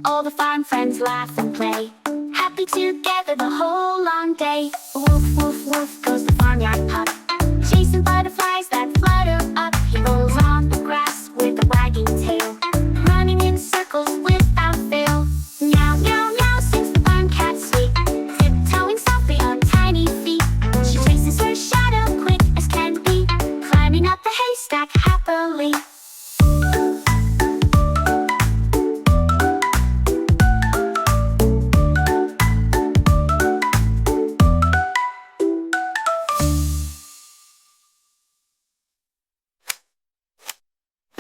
All the farm friends laugh and play, happy together the whole long day. Woof, woof, woof goes the farmyard pup, chasing butterflies that flutter up. He rolls on the grass with a wagging tail, running in circles without fail. Meow, meow, meow sings the barn cat sweet, tiptoeing softly on tiny feet. She chases her shadow quick as can be, climbing up the haystack happily.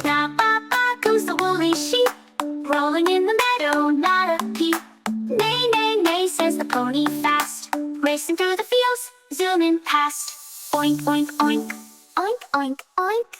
Ba ba ba goes the woolly sheep, rolling in the meadow, not a peep. Neigh, neigh, neigh says the pony fast, racing through the fields, zooming past. Oink, oink, oink, oink, oink, oink.